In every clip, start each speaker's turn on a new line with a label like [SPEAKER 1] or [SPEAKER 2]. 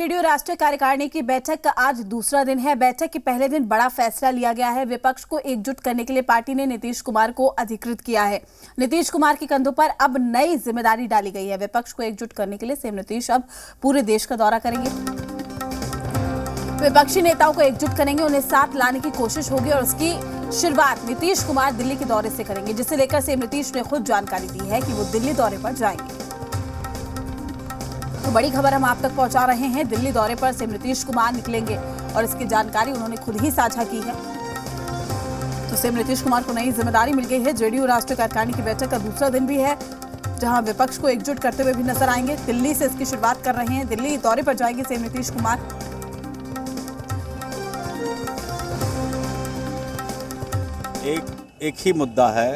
[SPEAKER 1] JDU राष्ट्रीय कार्यकारिणी की बैठक का आज दूसरा दिन है। बैठक के पहले दिन बड़ा फैसला लिया गया है। विपक्ष को एकजुट करने के लिए पार्टी ने नीतीश कुमार को अधिकृत किया है। नीतीश कुमार के कंधों पर अब नई जिम्मेदारी डाली गई है। विपक्ष को एकजुट करने के लिए सीएम नीतीश अब पूरे देश का दौरा करेंगे। विपक्षी नेताओं को एकजुट करेंगे, उन्हें साथ लाने की कोशिश होगी और उसकी शुरुआत नीतीश कुमार दिल्ली के दौरे से करेंगे, जिसे लेकर सीएम नीतीश ने खुद जानकारी दी है कि वो दिल्ली दौरे पर जाएंगे। तो बड़ी खबर हम आप तक पहुंचा रहे हैं। दिल्ली दौरे पर सीएम नीतीश कुमार निकलेंगे और इसकी जानकारी उन्होंने खुद ही साझा की है। तो सीएम नीतीश कुमार को नई जिम्मेदारी मिल गई है। जेडीयू राष्ट्रीय कार्यकारिणी की बैठक का दूसरा दिन भी है, जहां विपक्ष को एकजुट करते हुए भी नजर आएंगे। दिल्ली से इसकी शुरुआत कर रहे हैं। दिल्ली दौरे पर जाएंगे सीएम नीतीश कुमार।
[SPEAKER 2] एक ही मुद्दा है,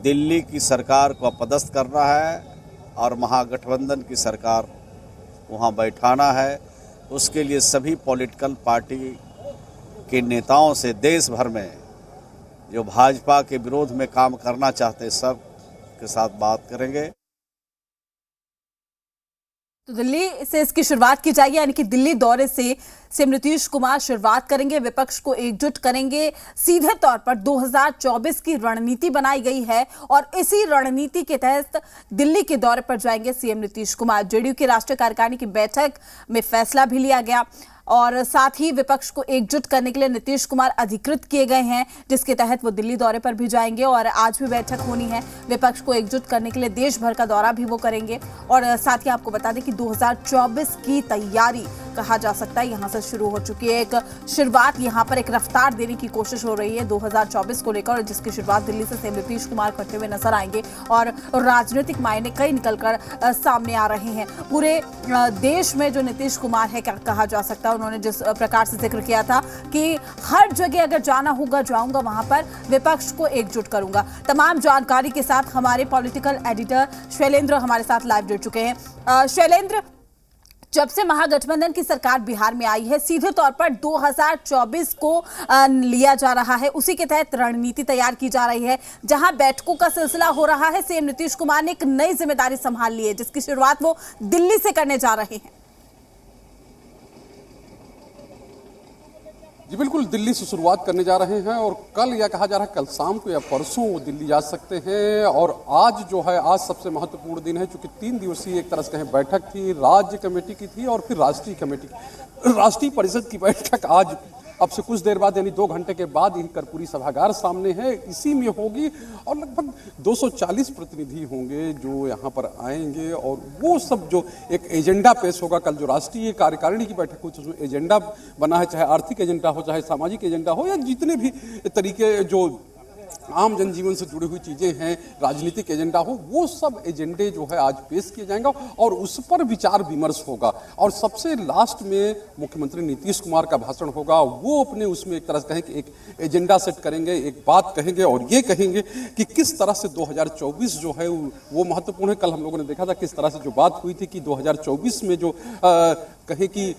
[SPEAKER 2] दिल्ली की सरकार को अपदस्थ करना है और महागठबंधन की सरकार वहां बैठाना है। उसके लिए सभी पॉलिटिकल पार्टी के नेताओं से देश भर में जो भाजपा के विरोध में काम करना चाहते सब के साथ बात करेंगे।
[SPEAKER 1] तो दिल्ली से इसकी शुरुआत की जाएगी, यानी कि दिल्ली दौरे से सीएम नीतीश कुमार शुरुआत करेंगे, विपक्ष को एकजुट करेंगे। सीधे तौर पर 2024 की रणनीति बनाई गई है और इसी रणनीति के तहत दिल्ली के दौरे पर जाएंगे सीएम नीतीश कुमार। जेडीयू की राष्ट्रीय कार्यकारिणी की बैठक में फैसला भी लिया गया और साथ ही विपक्ष को एकजुट करने के लिए नीतीश कुमार अधिकृत किए गए हैं, जिसके तहत वो दिल्ली दौरे पर भी जाएंगे और आज भी बैठक होनी है। विपक्ष को एकजुट करने के लिए देश भर का दौरा भी वो करेंगे और साथ ही आपको बता दें कि 2024 की तैयारी कहा जा सकता है यहां से शुरू हो चुकी है। एक शुरुआत यहां पर एक रफ्तार देने की कोशिश हो रही है 2024 को लेकर, जिसकी शुरुआत दिल्ली से सीएम नीतीश कुमार करते हुए नजर आएंगे और राजनीतिक मायने कई निकलकर सामने आ रहे हैं। पूरे देश में जो नीतीश कुमार है कहा जा सकता है, उन्होंने जिस प्रकार से जिक्र किया था कि हर जगह अगर जाना होगा जाऊंगा, वहां पर विपक्ष को एकजुट करूंगा। तमाम जानकारी के साथ हमारे पॉलिटिकल एडिटर शैलेंद्र हमारे साथ लाइव जुड़ चुके हैं। शैलेंद्र, जब से महागठबंधन की सरकार बिहार में आई है, सीधे तौर पर 2024 को लिया जा रहा है, उसी के तहत रणनीति तैयार की जा रही है। जहां बैठकों का सिलसिला हो रहा है, सीएम नीतीश कुमार ने एक नई जिम्मेदारी संभाल ली है, जिसकी शुरुआत वो दिल्ली से करने जा रहे हैं।
[SPEAKER 3] जी बिल्कुल, दिल्ली से शुरुआत करने जा रहे हैं और कल या कहा जा रहा है कल शाम को या परसों वो दिल्ली जा सकते हैं। और आज जो है, आज सबसे महत्वपूर्ण दिन है, क्योंकि 3 दिवसीय एक तरह से कहें बैठक थी, राज्य कमेटी की थी और फिर राष्ट्रीय कमेटी राष्ट्रीय परिषद की बैठक आज अब से कुछ देर बाद यानी 2 घंटे के बाद यही कर्पूरी सभागार सामने है, इसी में होगी और लगभग 240 प्रतिनिधि होंगे जो यहाँ पर आएंगे और वो सब जो एक एजेंडा पेश होगा। कल जो राष्ट्रीय कार्यकारिणी की बैठक हुई उसमें एजेंडा बना है, चाहे आर्थिक एजेंडा हो, चाहे सामाजिक एजेंडा हो, या जितने भी तरीके जो आम जनजीवन से जुड़ी हुई चीजें हैं, राजनीतिक एजेंडा हो, वो सब एजेंडे जो है आज पेश किए जाएंगे और उस पर विचार विमर्श होगा। और सबसे लास्ट में मुख्यमंत्री नीतीश कुमार का भाषण होगा। वो अपने उसमें एक तरह से कहें कि एक एजेंडा सेट करेंगे, एक बात कहेंगे और ये कहेंगे कि किस तरह से 2024 जो है वो महत्वपूर्ण है। कल हम लोगों ने देखा था किस तरह से जो बात हुई थी कि 2024 में जो कहे कि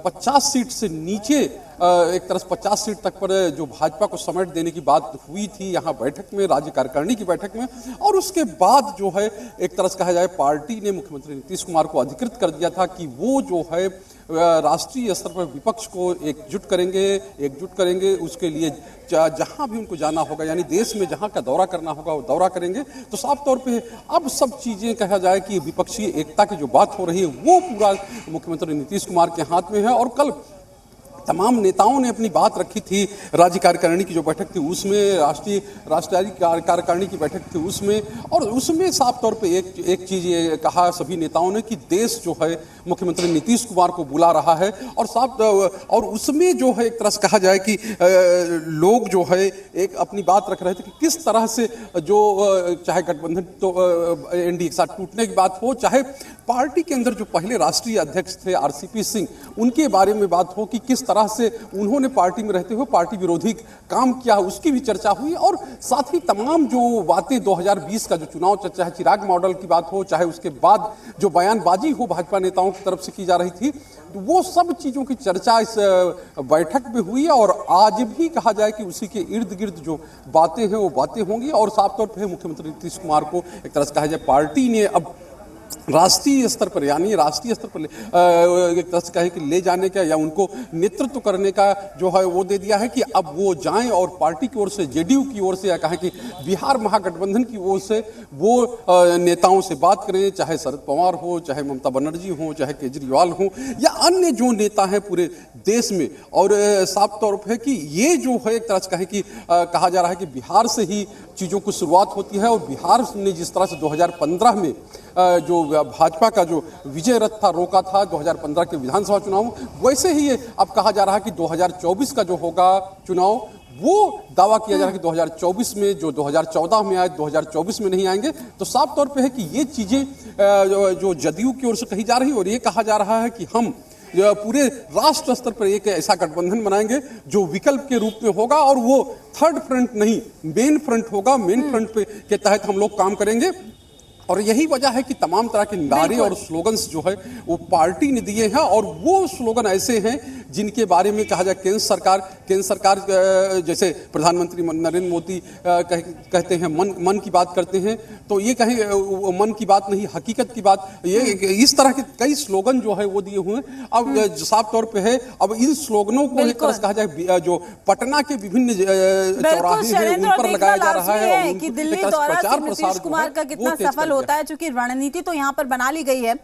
[SPEAKER 3] 50 सीट से नीचे एक तरह से 50 सीट तक पर जो भाजपा को समेट देने की बात हुई थी यहाँ बैठक में, राज्य कार्यकारिणी की बैठक में। और उसके बाद जो है एक तरह से कहा जाए पार्टी ने मुख्यमंत्री नीतीश कुमार को अधिकृत कर दिया था कि वो जो है राष्ट्रीय स्तर पर विपक्ष को एकजुट करेंगे। उसके लिए जहां भी उनको जाना होगा, यानी देश में जहां का दौरा करना होगा वो दौरा करेंगे। तो साफ तौर पे अब सब चीजें कहा जाए कि विपक्षी एकता की जो बात हो रही है वो पूरा मुख्यमंत्री नीतीश कुमार के हाथ में है। और कल तमाम नेताओं ने अपनी बात रखी थी, राज्य कार्यकारिणी की जो बैठक थी उसमें, राष्ट्रीय कार्यकारिणी की बैठक थी उसमें, और उसमें साफ तौर पे एक चीज ये कहा सभी नेताओं ने कि देश जो है मुख्यमंत्री नीतीश कुमार को बुला रहा है। और उसमें जो है एक तरह से कहा जाए कि लोग जो है एक अपनी बात रख रहे थे कि किस तरह से जो चाहे गठबंधन तो एनडीए के साथ टूटने की बात हो, चाहे पार्टी के अंदर जो पहले राष्ट्रीय अध्यक्ष थे आरसीपी सिंह, उनके बारे में बात हो कि किस तरह से उन्होंने पार्टी में रहते हुए पार्टी विरोधी काम किया, उसकी भी चर्चा हुई। और साथ ही तमाम जो बातें 2020 का जो चुनाव चर्चा है, चिराग मॉडल की बात हो, चाहे उसके बाद जो बयानबाजी हो भाजपा नेताओं की तरफ से की जा रही थी, वो सब चीजों की चर्चा इस बैठक में हुई और आज भी कहा जाए कि उसी के इर्द गिर्द जो बातें हैं वो बातें होंगी। और साफ तौर पर मुख्यमंत्री नीतीश कुमार को एक तरह से कहा जाए पार्टी ने अब राष्ट्रीय स्तर पर यानी राष्ट्रीय स्तर पर एक तरह से कहें कि ले जाने का या उनको नेतृत्व करने का जो है वो दे दिया है कि अब वो जाएं और पार्टी की ओर से जेडीयू की ओर से या कहें कि बिहार महागठबंधन की ओर से वो नेताओं से बात करें, चाहे शरद पवार हो, चाहे ममता बनर्जी हो, चाहे केजरीवाल हो या अन्य जो नेता हैं पूरे देश में। और साफ तौर पर है कि ये जो है एक तरह से कहें कि कहा जा रहा है कि बिहार से ही चीज़ों की शुरुआत होती है और बिहार ने जिस तरह से 2015 में जो भाजपा का जो विजय रथ था रोका था 2015 के विधानसभा चुनाव, वैसे ही ये अब कहा जा रहा है कि 2024 का जो होगा चुनाव वो दावा किया जा रहा है कि 2024 में जो 2014 में आए 2024 में नहीं आएंगे। तो साफ तौर पे है कि ये चीजें जो जदयू की ओर से कही जा रही है और ये कहा जा रहा है कि हम पूरे राष्ट्र स्तर पर एक ऐसा गठबंधन बनाएंगे जो विकल्प के रूप में होगा और वो थर्ड फ्रंट नहीं मेन फ्रंट होगा। मेन फ्रंट पे के तहत हम लोग काम करेंगे और यही वजह है कि तमाम तरह के नारे और स्लोगन्स जो है वो पार्टी ने दिए हैं और वो स्लोगन ऐसे हैं जिनके बारे में कहा जाए केंद्र सरकार जैसे प्रधानमंत्री नरेंद्र मोदी कहते हैं मन की बात करते हैं, तो ये कहें मन की बात नहीं हकीकत की बात, ये इस तरह के कई स्लोगन जो है वो दिए हुए हैं। अब साफ तौर पे है अब इन स्लोगनों को एक तरह से कहा जाए जो पटना के विभिन्न चौराहे हैं उन पर लगाया जा रहा है
[SPEAKER 1] कि दिल्ली दौरा नीतीश कुमार का कितना सफल होता है, क्योंकि रणनीति तो यहाँ पर बना ली गई है,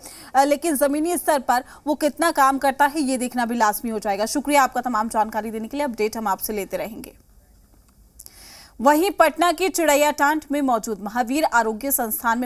[SPEAKER 1] लेकिन जमीनी स्तर पर वो कितना काम करता है ये देखना भी लाजमी हो जाएगा। शुक्रिया आपका तमाम जानकारी देने के लिए, अपडेट हम आपसे लेते रहेंगे। वहीं पटना की चिड़ैयाटांड में मौजूद महावीर आरोग्य संस्थान में